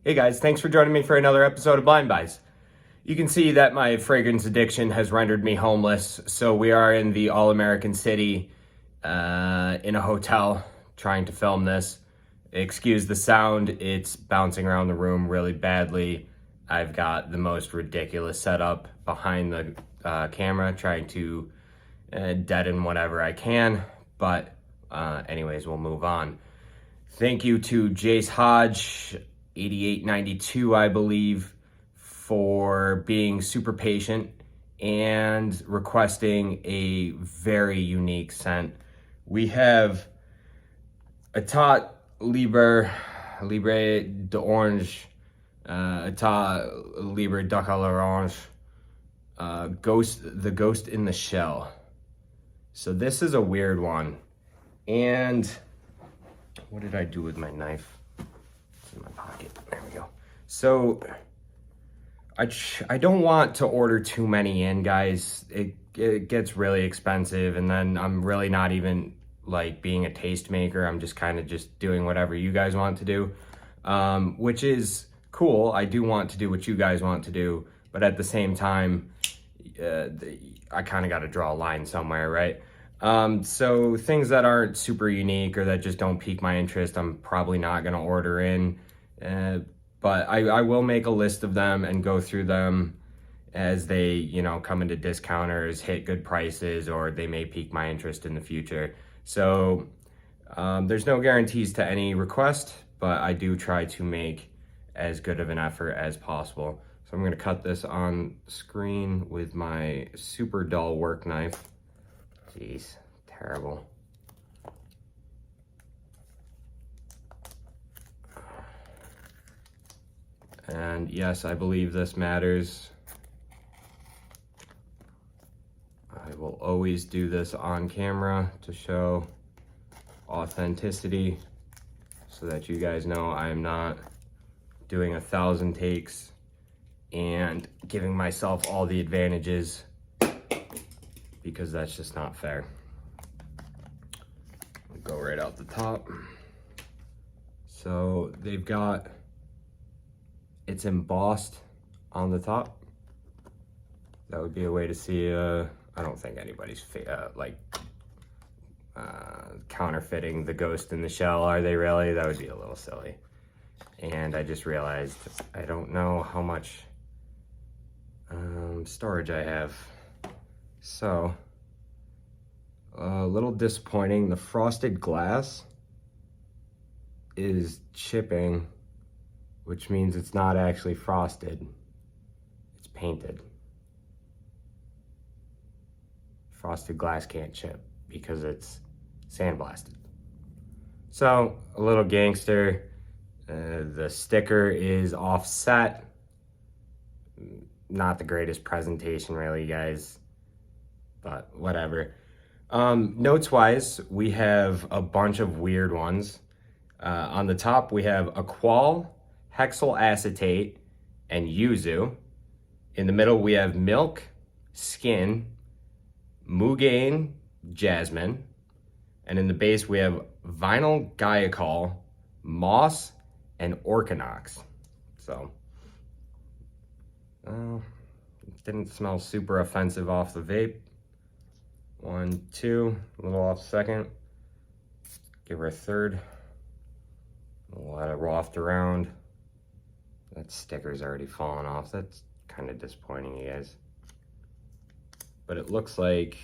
Hey guys, thanks for joining me for another episode of Blind Buys. You can see that my fragrance addiction has rendered me homeless, so we are in the all-American city in a hotel trying to film this. Excuse the sound, it's bouncing around the room really badly. I've got the most ridiculous setup behind the camera, trying to deaden whatever I can, but anyways, we'll move on. Thank you to Jace Hodge, 8892, I believe, for being super patient and requesting a very unique scent. We have Etat Libre d'Orange, Etat Libre d'Orange, the Ghost in the Shell. So this is a weird one. And what did I do with my knife? It's in my pocket. There we go. So I don't want to order too many in, guys. It gets really expensive, and then I'm really not even like being a tastemaker. I'm just kind of just doing whatever you guys want to do, which is cool. I do want to do what you guys want to do, but at the same time, I kind of got to draw a line somewhere, right? So things that aren't super unique or that just don't pique my interest, I'm probably not going to order in. But I will make a list of them and go through them as they, come into discounters, hit good prices, or they may pique my interest in the future. So there's no guarantees to any request, but I do try to make as good of an effort as possible. So I'm going to cut this on screen with my super dull work knife. Jeez, terrible. And yes, I believe this matters. I will always do this on camera to show authenticity so that you guys know I am not doing 1,000 takes and giving myself all the advantages, because that's just not fair. I'll go right out the top. So they've got, it's embossed on the top. That would be a way to see, I don't think anybody's counterfeiting the Ghost in the Shell, are they really? That would be a little silly. And I just realized I don't know how much storage I have. So, a little disappointing. The frosted glass is chipping, which means it's not actually frosted. It's painted. Frosted glass can't chip because it's sandblasted. So, a little gangster. The sticker is offset. Not the greatest presentation, really, guys, but whatever. Notes-wise, we have a bunch of weird ones. On the top, we have Aqual, hexyl acetate, and yuzu. In the middle, we have milk, skin, Mugain, jasmine. And in the base, we have vinyl guaiacol, moss, and orchinox. So, it didn't smell super offensive off the vape. 1, 2, a little off second. Give her a third. Let it waft around. That sticker's already fallen off. That's kind of disappointing, you guys. But it looks like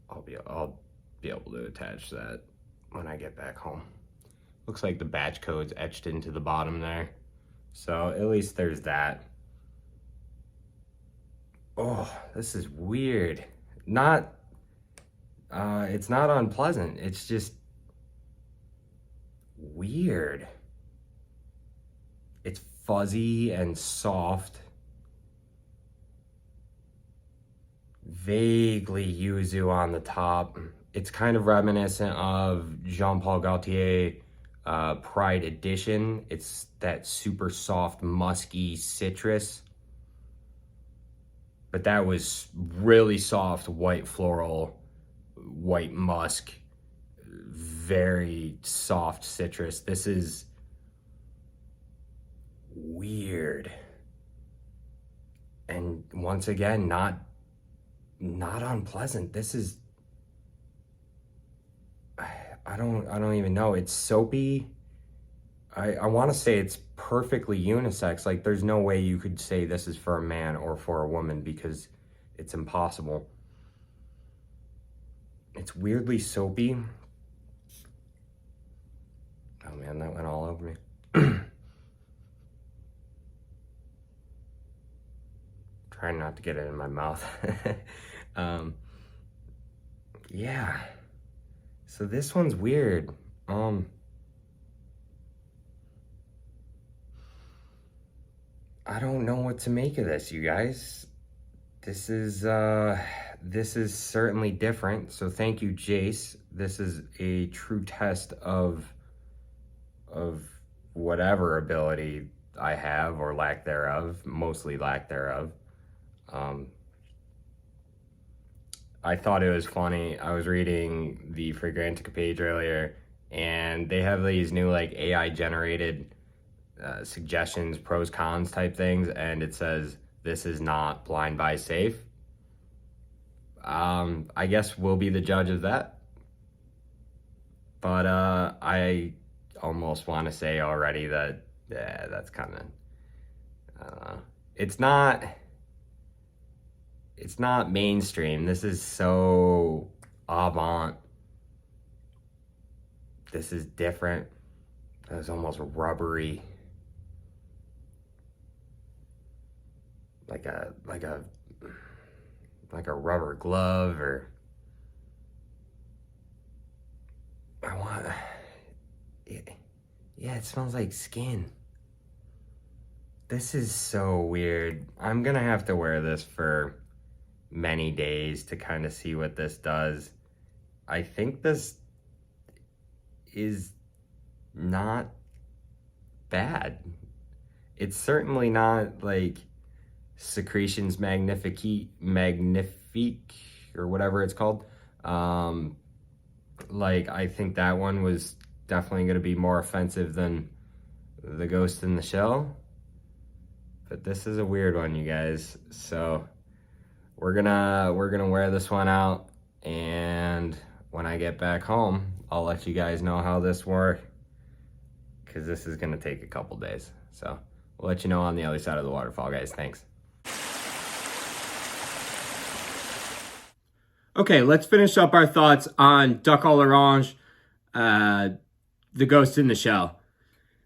I'll be able to attach that when I get back home. Looks like the batch code's etched into the bottom there. So at least there's that. Oh, this is weird. It's not unpleasant. It's just weird. It's fuzzy and soft. Vaguely yuzu on the top. It's kind of reminiscent of Jean-Paul Gaultier Pride Edition. It's that super soft, musky citrus. But that was really soft, white floral, white musk, very soft citrus. This is weird. And once again, not unpleasant. This is, I don't even know. It's soapy. I want to say it's perfectly unisex. Like, there's no way you could say this is for a man or for a woman, because it's impossible. It's weirdly soapy. Oh man, that went all over me. Trying not to get it in my mouth. Yeah. So this one's weird. I don't know what to make of this, you guys. This is certainly different. So thank you, Jace. This is a true test of whatever ability I have, or lack thereof, mostly lack thereof. I thought it was funny. I was reading the Fragrantica page earlier, and they have these new like AI generated suggestions, pros, cons type things, and it says this is not blind buy safe. I guess we'll be the judge of that. But I almost want to say already that that's kind of it's not mainstream. This is so avant. This is different. That was almost rubbery. Like a rubber glove, or yeah, it smells like skin. This is so weird. I'm gonna have to wear this for many days to kind of see what this does. I think this is not bad. It's certainly not like Secretions Magnifique, or whatever it's called. Like, I think that one was definitely going to be more offensive than the Ghost in the Shell. But this is a weird one, you guys. So we're gonna wear this one out, and when I get back home, I'll let you guys know how this works, because this is gonna take a couple days. So we'll let you know on the other side of the waterfall, guys. Thanks. Okay, let's finish up our thoughts on Duck à l'Orange, the Ghost in the Shell.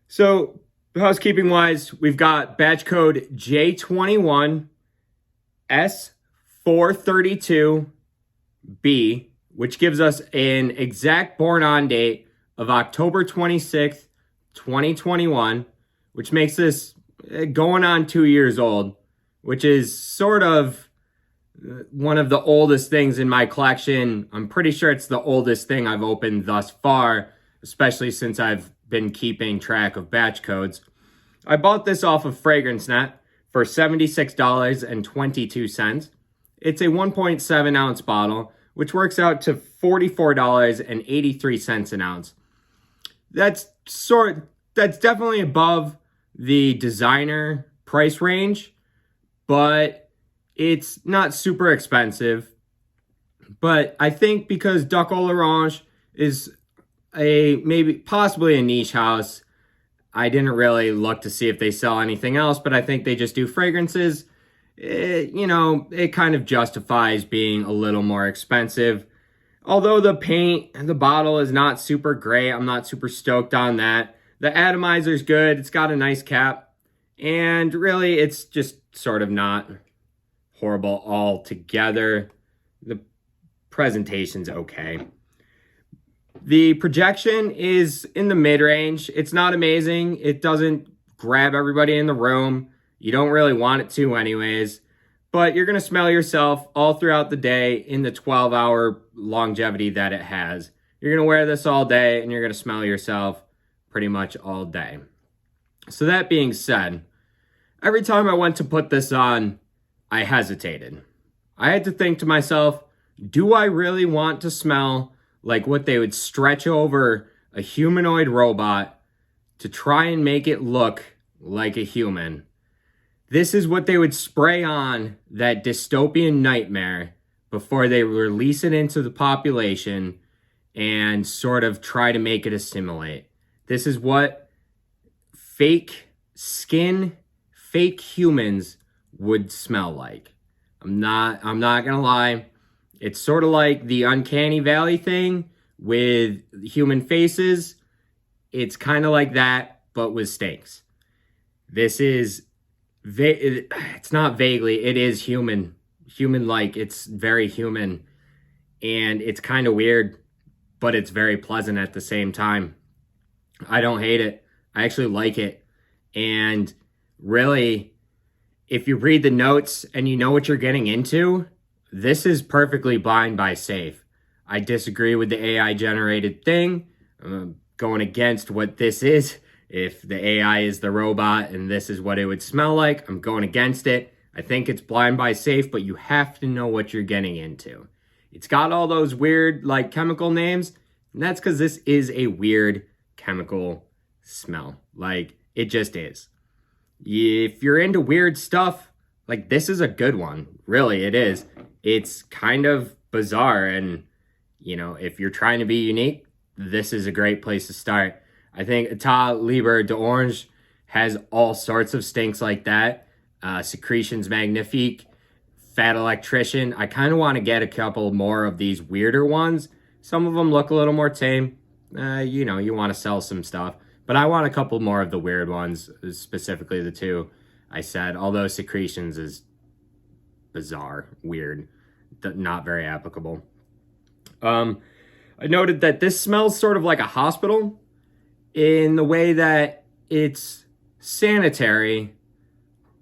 So, housekeeping wise, we've got batch code J21S432B, which gives us an exact born on date of October 26th, 2021, which makes this going on 2 years old, which is sort of one of the oldest things in my collection. I'm pretty sure it's the oldest thing I've opened thus far, especially since I've been keeping track of batch codes. I bought this off of FragranceNet for $76.22. It's a 1.7 ounce bottle, which works out to $44.83 an ounce. That's definitely above the designer price range, but it's not super expensive. But I think because Duck à l'Orange is possibly a niche house, I didn't really look to see if they sell anything else, but I think they just do fragrances. It kind of justifies being a little more expensive. Although the paint and the bottle is not super great, I'm not super stoked on that. The atomizer's good, it's got a nice cap, and really it's just sort of not horrible altogether. The presentation's okay. The projection is in the mid-range. It's not amazing. It doesn't grab everybody in the room. You don't really want it to anyways. But you're going to smell yourself all throughout the day in the 12-hour longevity that it has. You're going to wear this all day, and you're going to smell yourself pretty much all day. So that being said, every time I went to put this on, I hesitated. I had to think to myself, do I really want to smell like what they would stretch over a humanoid robot to try and make it look like a human. This is what they would spray on that dystopian nightmare before they release it into the population and sort of try to make it assimilate. This is what fake skin, fake humans would smell like. I'm not gonna lie. It's sort of like the Uncanny Valley thing with human faces. It's kind of like that, but with stinks. This is, it's not vaguely, it is human-like. It's very human, and it's kind of weird, but it's very pleasant at the same time. I don't hate it. I actually like it. And really, if you read the notes and you know what you're getting into, this is perfectly blind buy safe. I disagree with the AI generated thing. I'm going against what this is. If the AI is the robot and this is what it would smell like, I'm going against it. I think it's blind buy safe, but you have to know what you're getting into. It's got all those weird like chemical names, and that's because this is a weird chemical smell. Like, it just is. If you're into weird stuff, like, this is a good one. Really, it is. It's kind of bizarre, and, you know, if you're trying to be unique, this is a great place to start. I think Etat Libre d'Orange has all sorts of stinks like that. Secretions Magnifique, Fat Electrician. I kind of want to get a couple more of these weirder ones. Some of them look a little more tame. You know, you want to sell some stuff. But I want a couple more of the weird ones, specifically the two I said. Although Secretions is bizarre, weird, not very applicable. I noted that this smells sort of like a hospital in the way that it's sanitary,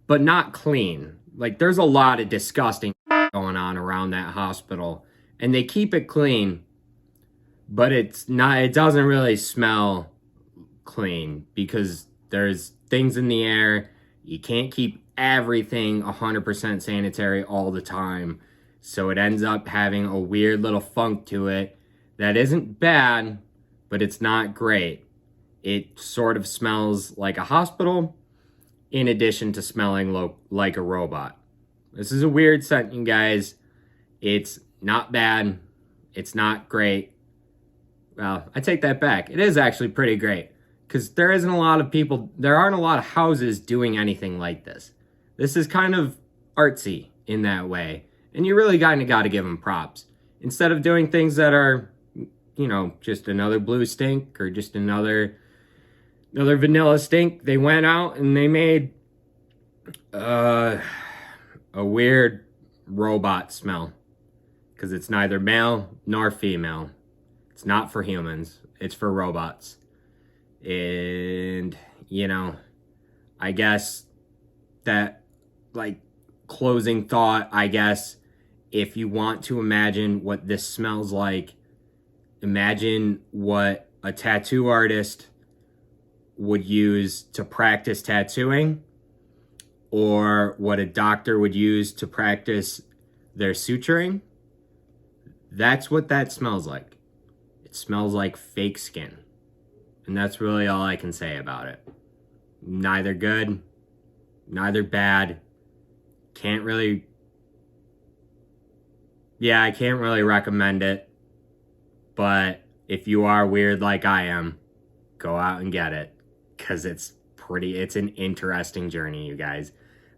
but not clean. Like, there's a lot of disgusting going on around that hospital, and they keep it clean, but it doesn't really smell clean because there's things in the air. You can't keep everything 100% sanitary all the time. So it ends up having a weird little funk to it that isn't bad, but it's not great. It sort of smells like a hospital in addition to smelling like a robot. This is a weird scent, you guys. It's not bad. It's not great. Well, I take that back. It is actually pretty great. Because there aren't a lot of houses doing anything like this. This is kind of artsy in that way. And you really kind of got to give them props. Instead of doing things that are, you know, just another blue stink or just another vanilla stink, they went out and they made a weird robot smell. Because it's neither male nor female. It's not for humans. It's for robots. And, you know, I guess that, like, closing thought, I guess, if you want to imagine what this smells like, imagine what a tattoo artist would use to practice tattooing, or what a doctor would use to practice their suturing. That's what that smells like. It smells like fake skin. And that's really all I can say about it. Neither good, neither bad. I can't really recommend it. But if you are weird like I am, go out and get it. Because it's an interesting journey, you guys.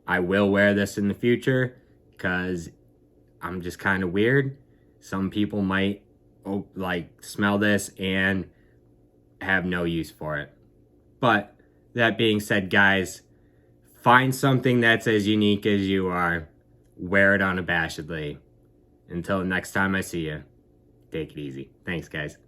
I will wear this in the future because I'm just kind of weird. Some people might smell this and have no use for it. But that being said, guys, find something that's as unique as you are. Wear it unabashedly. Until next time I see you, take it easy. Thanks, guys.